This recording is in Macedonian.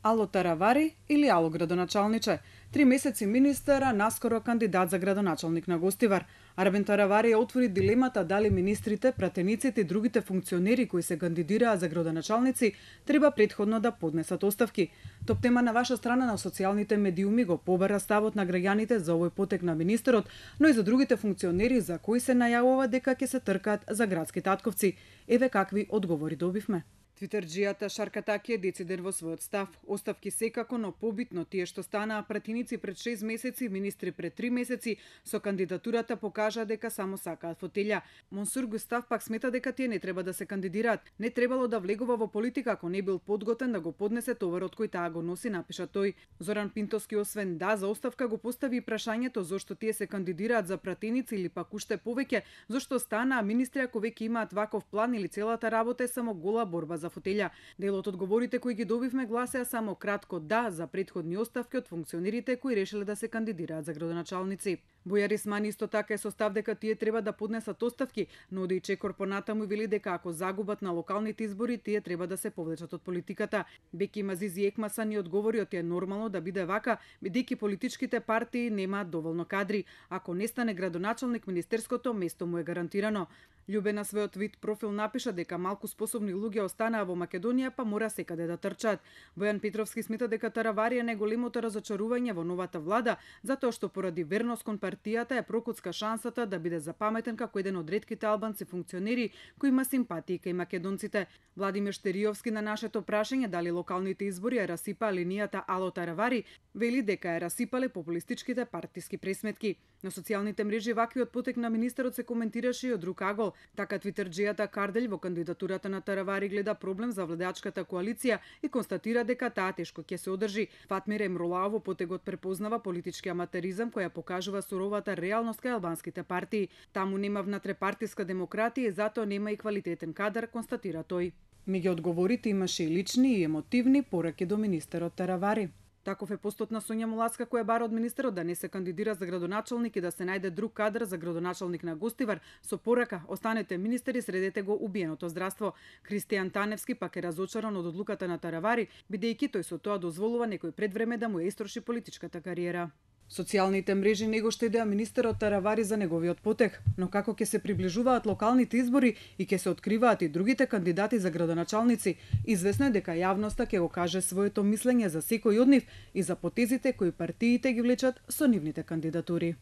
Ало Таравари или ало градоначалниче? 3 месеци министер, а наскоро кандидат за градоначалник на Гостивар. Арбен Таравари ја отвори дилемата дали министрите, пратениците и другите функционери кои се кандидираа за градоначалници треба претходно да поднесат оставки. Топ тема на ваша страна на социјалните медиуми го побара ставот на граѓаните за овој потек на министерот, но и за другите функционери за кои се најавува дека ќе се тркаат за градски татковци. Еве какви одговори добивме. Твитерџијата Шарка Таки е дециден во својот став. Оставки секако, но побитно тие што станаа пратеници пред 6 месеци, министри пред 3 месеци, со кандидатурата покажа дека само сакаат фотелја. Монсур Густав пак смета дека тие не треба да се кандидираат. Не требало да влегува во политика ако не бил подготен да го поднесе товарот кој таа го носи, напиша тој. Зоран Пинтовски освен да за оставка го постави и прашањето зошто тие се кандидираат за пратеници или пак уште повеќе, зошто станаа министри ако веќе имаат ваков план или целата работа е само гола борба за фотелја. Дел од одговорите кои ги добивме гласеа само кратко да за претходни оставки од функционерите кои решиле да се кандидираат за градоначалници. Бојар Исмани исто така е со став дека тие треба да поднесат оставки, но Оди Чекор понатаму вели дека ако загубат на локалните избори, тие треба да се повлечат од политиката. Беки Мазизи Екмаса ни одговори е нормално да биде вака, бидејќи политичките партии немаат доволно кадри. Ако не стане градоначалник, министерското место му е гарантирано. Љубе на својот твит профил напиша дека малку способни луѓе останаа во Македонија, па мора секаде да трчат. Бојан Петровски смета дека Таравари е најголемото разочарување во новата влада, затоа што поради верност кон партијата е прокуцка шансата да биде запаметен како еден од ретките албанци функционери кои има симпатии кај македонците. Владимир Штериовски на нашето прашање дали локалните избори ја расипаа линијата Ало Таравари, вели дека ја расипале популистичките партиски пресметки. На социјалните мрежи ваквиот потек на министерот се коментираше и од друг агол. Така твитерџијата Карделј во кандидатурата на Таравари гледа проблем за владеачката коалиција и констатира дека таа тешко ќе се одржи. Фатмир Емролао во потегот препознава политички аматеризам која покажува суровата реалност кај албанските партии. Таму нема внатрепартиска демократија и затоа нема и квалитетен кадар, констатира тој. Меѓу одговорите имаше и лични и емотивни пораки до министерот Таравари. Таков е постот на Сонја Мулацка која бара од министерот да не се кандидира за градоначалник и да се најде друг кадар за градоначалник на Гостивар со порака останете министри, средете го убиеното здравство. Кристијан Таневски пак е разочаран од одлуката на Таравари, бидејќи тој со тоа дозволува некој пред време да му ја истроши политичката кариера. Социјалните мрежи не го штедеа министерот Таравари за неговиот потек, но како ќе се приближуваат локалните избори и ќе се откриваат и другите кандидати за градоначалници, известно е дека јавноста ќе го каже своето мислење за секој од нив и за потезите кои партиите ги влечат со нивните кандидатури.